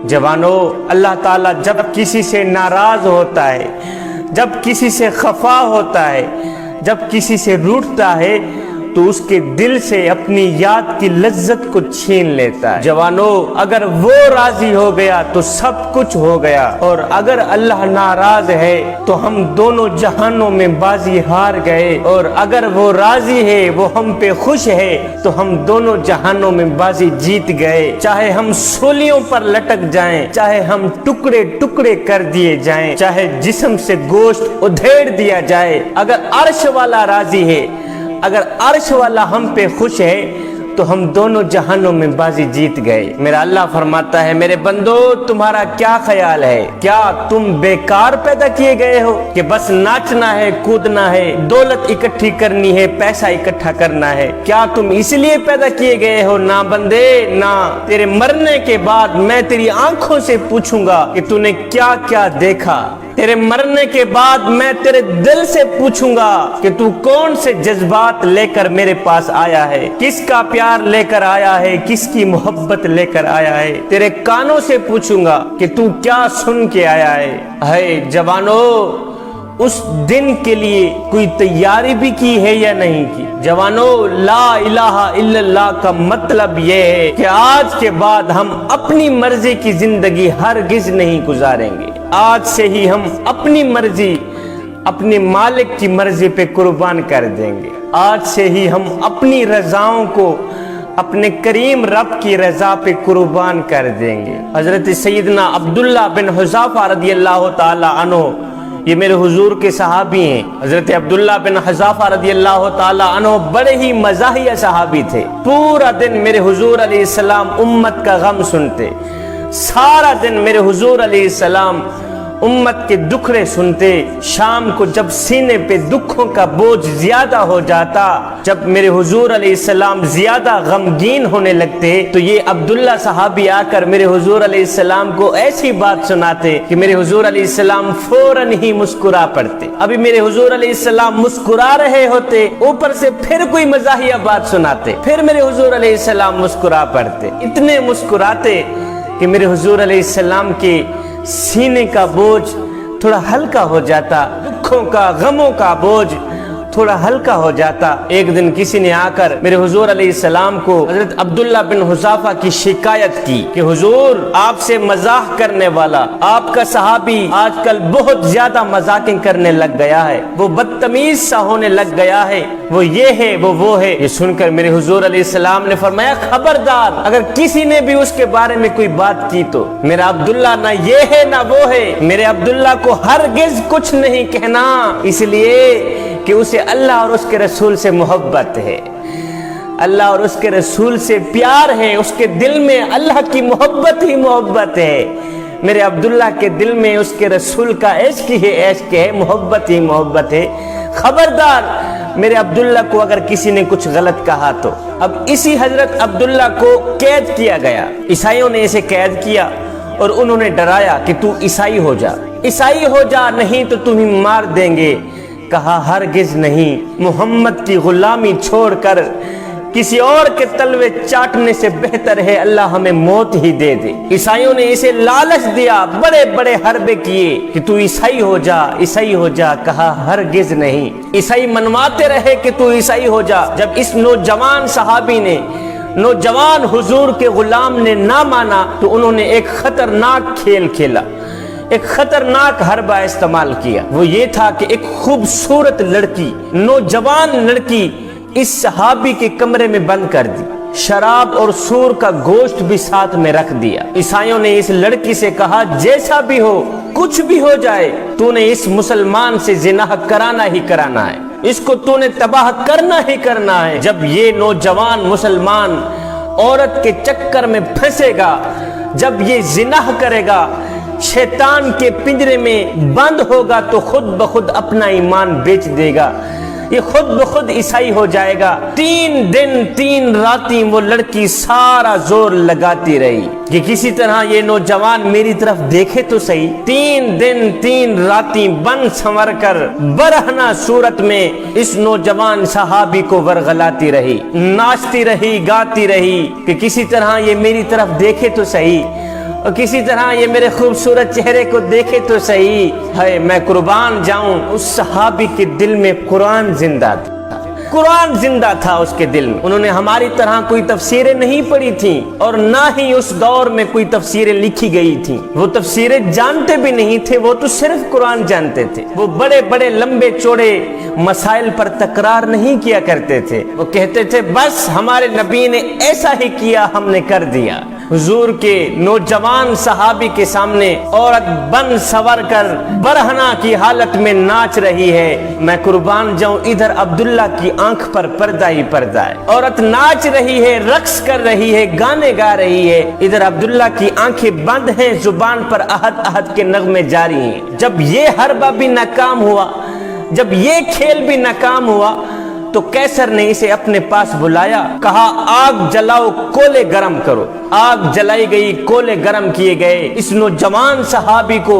जवानों, अल्लाह ताला जब किसी से नाराज होता है, जब किसी से खफा होता है, जब किसी से रूठता है तो उसके दिल से अपनी याद की लज्जत को छीन लेता है। जवानों, अगर वो राजी हो गया तो सब कुछ हो गया, और अगर अल्लाह नाराज है तो हम दोनों जहानों में बाजी हार गए, और अगर वो राजी है, वो हम पे खुश है, तो हम दोनों जहानों में बाजी जीत गए। चाहे हम सूलियों पर लटक जाएं, चाहे हम टुकड़े टुकड़े कर दिए जाएं, चाहे जिस्म से गोश्त उधेड़ दिया जाए, अगर अर्श वाला राजी है, अगर अर्श वाला हम पे खुश है, तो हम दोनों जहानों में बाजी जीत गए। मेरा अल्लाह फरमाता है, मेरे बंदो, तुम्हारा क्या ख्याल है? क्या तुम बेकार पैदा किए गए हो कि बस नाचना है, कूदना है, दौलत इकट्ठी करनी है, पैसा इकट्ठा करना है? क्या तुम इसलिए पैदा किए गए हो? ना बंदे ना। तेरे मरने के बाद मैं तेरी आंखों से पूछूंगा कि तूने क्या क्या देखा। तेरे मरने के बाद मैं तेरे दिल से पूछूंगा कि तू कौन से जज्बात लेकर मेरे पास आया है, किसका प्यार लेकर आया है, किसकी मोहब्बत लेकर आया है। तेरे कानों से पूछूंगा कि तू क्या सुन के आया है। जवानों, उस दिन के लिए कोई तैयारी भी की है या नहीं की? जवानों, ला इलाहा इल्लल्लाह का मतलब ये है कि आज के बाद हम अपनी मर्जी की जिंदगी हरगिज नहीं गुजारेंगे। आज से ही हम अपनी मर्जी अपने मालिक की मर्जी पे कुर्बान कर देंगे। आज से ही हम अपनी रजाओं को अपने करीम रब की रजा पे कुर्बान कर देंगे। हजरत सैयदना अब्दुल्ला बिन हुज़ाफा रदियल्लाहु ताला अन्हु, ये मेरे हुजूर के सहाबी हैं। हजरत अब्दुल्ला बिन हुज़ाफा रदियल्लाहु ताला अन्हु बड़े ही मज़ाहिया सहाबी थे। पूरा दिन मेरे हुजूर अलैहिस्सलाम उम्मत का गम सुनते, सारा दिन मेरे हुजूर अलैहिस्सलाम उम्मत के दुखड़े सुनते। शाम को जब सीने पे दुखों का बोझ ज्यादा हो जाता, जब मेरे हुजूर अलैहिस्सलाम ज्यादा गमगीन होने लगते, तो ये अब्दुल्ला सहाबी आकर मेरे हुजूर अलैहिस्सलाम को ऐसी बात सुनाते कि मेरे हुजूर अलैहिस्सलाम फौरन ही मुस्कुरा पड़ते। अभी मेरे हुजूर अलैहिस्सलाम मुस्कुरा रहे होते, ऊपर से फिर कोई मज़ाहिया बात सुनाते, फिर मेरे हुजूर अलैहिस्सलाम मुस्कुरा पड़ते। इतने मुस्कुराते कि मेरे हुजूर अलैहिस्सलाम के सीने का बोझ थोड़ा हल्का हो जाता, दुखों का, गमों का बोझ थोड़ा हल्का हो जाता। एक दिन किसी ने आकर मेरे हुजूर अलैहिस्सलाम को हजरत अब्दुल्ला बिन हुज़ाफा की शिकायत की कि हुजूर, आपसे मजाक करने वाला आपका सहाबी आजकल बहुत ज्यादा मजाकें करने लग गया है, वो बदतमीज सा होने लग गया है, वो ये है, वो है। ये सुनकर मेरे हुजूर अलैहिस्सलाम ने फरमाया, खबरदार, अगर किसी ने भी उसके बारे में कोई बात की तो मेरा अब्दुल्ला ना ये है ना वो है, मेरे अब्दुल्ला को हरगिज कुछ नहीं कहना, इसलिए कि उसे अल्लाह और उसके रसूल से मोहब्बत है, अल्लाह और उसके रसूल से प्यार है, उसके दिल में अल्लाह की मोहब्बत ही मोहब्बत है। मेरे अब्दुल्ला के दिल में उसके रसूल का इश्क ही इश्क है, मोहब्बत ही मोहब्बत है। खबरदार, मेरे अब्दुल्ला को अगर किसी ने कुछ गलत कहा तो। अब इसी हजरत अब्दुल्ला को कैद किया गया, ईसाइयों ने इसे कैद किया और उन्होंने डराया कि तू ईसाई हो जा, ईसाई हो जा, नहीं तो तुम्हें मार देंगे। कहा, हरगिज नहीं, मोहम्मद की गुलामी छोड़कर किसी और के तलवे चाटने से बेहतर है अल्लाह हमें मौत ही दे दे। ईसाइयों ने इसे लालच दिया, बड़े बड़े हरबे किए कि तू ईसाई हो जा, ईसाई हो जा। कहा, हरगिज नहीं। ईसाई मनवाते रहे कि तू ईसाई हो जा। जब इस नौजवान सहाबी ने, नौजवान हुजूर के गुलाम ने ना माना, तो उन्होंने एक खतरनाक खेल खेला, एक खतरनाक हरबा इस्तेमाल किया। वो ये था कि एक खूबसूरत लड़की, नौजवान लड़की इस सहाबी के कमरे में बंद कर दी, शराब और सूर का गोश्त भी साथ में रख दिया। ईसाइयों ने इस लड़की से कहा, जैसा भी हो, कुछ भी हो जाए, तूने इस मुसलमान से जिनाह कराना ही कराना है, इसको तूने तबाह करना ही करना है। जब ये नौजवान मुसलमान औरत के चक्कर में फंसेगा, जब ये जिनाह करेगा, शैतान के पिंजरे में बंद होगा, तो खुद ब खुद अपना ईमान बेच देगा, ये खुद ब खुद ईसाई हो जाएगा। 3 दिन 3 रातें वो लड़की सारा जोर लगाती रही कि किसी तरह ये नौजवान मेरी तरफ देखे तो सही। 3 दिन 3 रातें बन संवर कर बरहना सूरत में इस नौजवान सहाबी को वरगलाती रही, नाचती रही, गाती रही कि किसी तरह ये मेरी तरफ देखे तो सही। اور کسی طرح یہ میرے خوبصورت چہرے کو دیکھے تو صحیح ہے، میں قربان جاؤں۔ اس صحابی کے دل میں قرآن زندہ تھا، قرآن زندہ تھا اس کے دل میں۔ انہوں نے ہماری طرح کوئی تفسیریں نہیں پڑھی تھیں، اور نہ ہی اس دور میں کوئی تفسیریں لکھی گئی تھیں۔ وہ تفسیریں جانتے بھی نہیں تھے، وہ تو صرف قرآن جانتے تھے۔ وہ بڑے بڑے لمبے چوڑے مسائل پر تکرار نہیں کیا کرتے تھے، وہ کہتے تھے بس ہمارے نبی نے ایسا ہی کیا، ہم نے کر دیا۔ حضور کے نوجوان صحابی کے سامنے عورت بن سور کر برہنہ کی حالت میں ناچ رہی ہے، میں قربان جاؤں ادھر عبداللہ کی آنکھ پر پردہ ہی پردہ ہے۔ عورت ناچ رہی ہے، رقص کر رہی ہے، گانے گا رہی ہے، ادھر عبداللہ کی آنکھیں بند ہیں، زبان پر احد احد کے نغمے جاری ہیں۔ جب یہ حربہ بھی ناکام ہوا، جب یہ کھیل بھی ناکام ہوا، تو قیصر نے اسے اپنے پاس بلایا، کہا آگ جلاؤ، کولے گرم کرو۔ آگ جلائی گئی، کولے گرم کیے گئے، اس نوجوان صحابی کو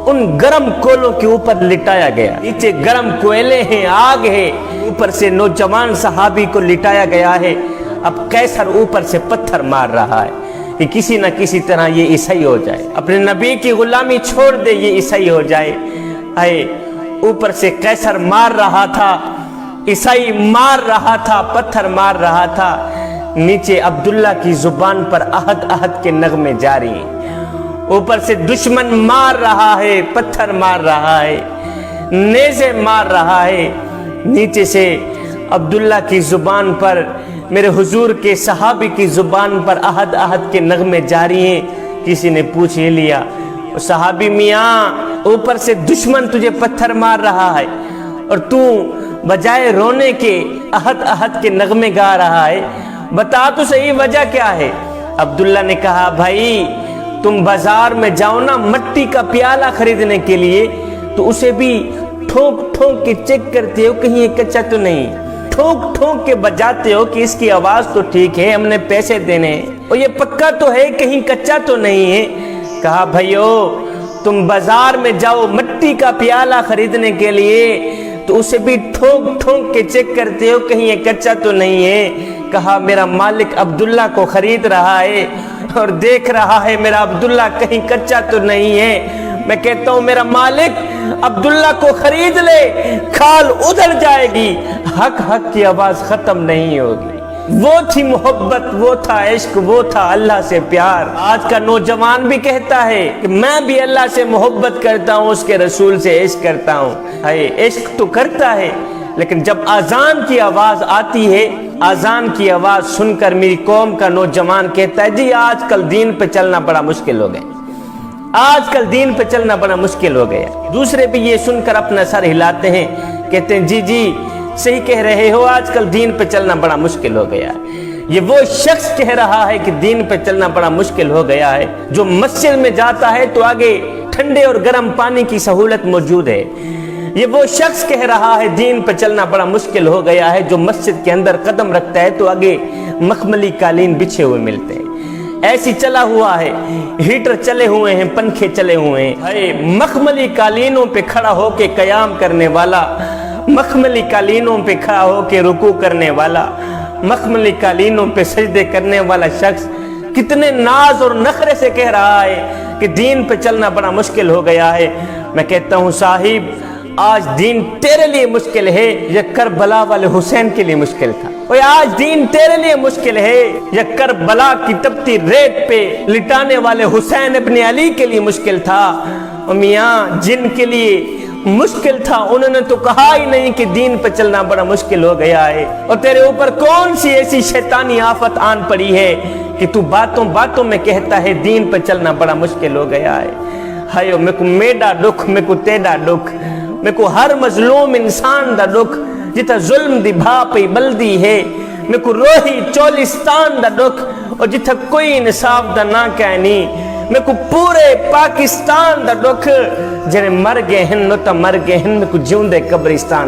ان گرم کولوں کے اوپر لٹایا گیا۔ نیچے گرم کوئلے ہیں، آگ ہے، اوپر سے نوجوان صحابی کو لٹایا گیا ہے۔ اب قیصر اوپر سے پتھر مار رہا ہے کہ کسی نہ کسی طرح یہ عیسائی ہو جائے، اپنے نبی کی غلامی چھوڑ دے، یہ عیسائی ہو جائے۔ اے اوپر سے قیصر مار رہا تھا، عیسائی مار رہا تھا، پتھر مار رہا تھا، نیچے عبداللہ کی زبان پر احد احد کے نغمے جاری ہیں۔ اوپر سے دشمن مار رہا ہے، پتھر مار رہا ہے، نیزے مار رہا ہے، نیچے سے عبداللہ کی زبان پر، میرے حضور کے صحابی کی زبان پر احد احد کے نغمے جاری ہیں۔ کسی نے پوچھ ہی لیا، صحابی میاں اوپر سے دشمن تجھے پتھر مار رہا ہے اور تو بجائے رونے کے احد احد کے نغمے گا رہا ہے، بتا تو صحیح وجہ کیا ہے؟ عبداللہ نے کہا بھائی تم بازار میں جاؤ نا مٹی کا پیالہ خریدنے کے لیے، تو اسے بھی ٹھونک ٹھونک کے چیک کرتے ہو کہیں یہ کچا تو نہیں، ٹھونک ٹھونک کے بجاتے ہو کہ اس کی آواز تو ٹھیک ہے، ہم نے پیسے دینے ہیں، اور یہ پکا تو ہے، کہیں کچا تو نہیں ہے۔ کہا بھائیو تم بازار میں جاؤ مٹی کا پیالہ خریدنے کے لیے تو اسے بھی ٹھونک ٹھونک کے چیک کرتے ہو کہیں یہ کچا تو نہیں ہے۔ کہا میرا مالک عبداللہ کو خرید رہا ہے اور دیکھ رہا ہے میرا عبداللہ کہیں کچا تو نہیں ہے، میں کہتا ہوں میرا مالک عبداللہ کو خرید لے، کھال ادھر جائے گی، حق حق کی آواز ختم نہیں ہوگی۔ وہ تھی محبت، وہ تھا عشق، وہ تھا اللہ سے پیار۔ آج کا نوجوان بھی کہتا ہے کہ میں بھی اللہ سے محبت کرتا ہوں، اس کے رسول سے عشق کرتا ہوں۔ عشق تو کرتا ہے، لیکن جب اذان کی آواز آتی ہے، اذان کی آواز سن کر میری قوم کا نوجوان کہتا ہے جی آج کل دین پہ چلنا بڑا مشکل ہو گیا، آج کل دین پہ چلنا بڑا مشکل ہو گیا۔ دوسرے بھی یہ سن کر اپنا سر ہلاتے ہیں، کہتے ہیں جی جی صحیح کہہ رہے ہو، آج کل دین پہ چلنا بڑا مشکل ہو گیا ہے۔ یہ وہ شخص کہہ رہا ہے کہ دین پہ چلنا بڑا مشکل ہو گیا ہے جو مسجد میں جاتا ہے تو آگے ٹھنڈے اور گرم پانی کی سہولت موجود ہے۔ یہ وہ شخص کہہ رہا ہے دین پہ چلنا بڑا مشکل ہو گیا ہے جو مسجد کے اندر قدم رکھتا ہے تو آگے مخملی قالین بچھے ہوئے ملتے ہیں۔ ایسی چلا ہوا ہے، ہیٹر چلے ہوئے ہیں، پنکھے چلے ہوئے ہیں، مخملی قالینوں پہ کھڑا ہو کے قیام کرنے والا، مخملی قالینوں پہ کھڑا ہو کے رکوع کرنے والا، مخملی قالینوں پہ سجدے کرنے والا شخص کتنے ناز اور نخرے سے کہہ رہا ہے کہ دین پہ چلنا بڑا مشکل ہو گیا ہے۔ میں کہتا ہوں صاحب آج دین تیرے لیے مشکل ہے یا کربلا والے حسین کے لیے مشکل تھا؟ اور آج دین تیرے لیے مشکل ہے یا کربلا کی تپتی ریت پہ لٹانے والے حسین ابن علی کے لیے مشکل تھا؟ اور میاں جن کے لیے مشکل تھا انہوں نے تو کہا ہی نہیں کہ دین پہ چلنا بڑا مشکل ہو گیا ہے، اور تیرے اوپر کون سی ایسی شیطانی آفت آن پڑی ہے کہ تو باتوں باتوں میں کہتا ہے دین پہ چلنا بڑا مشکل ہو گیا ہے؟ ہائیو میں کو میڈا دکھ، میں کو تیڈا دکھ، میں کو ہر مظلوم انسان دا دکھ جتا ظلم دی بھا پئی بلدی ہے، میں کو روہی چولستان دا دکھ اور جتا کوئی انصاف دا نہ کہنی، میں کو پورے پاکستان دا دکھ جنہیں مر گئے ہن نو تا مر گئے ہن، میں کو جیون دے قبرستان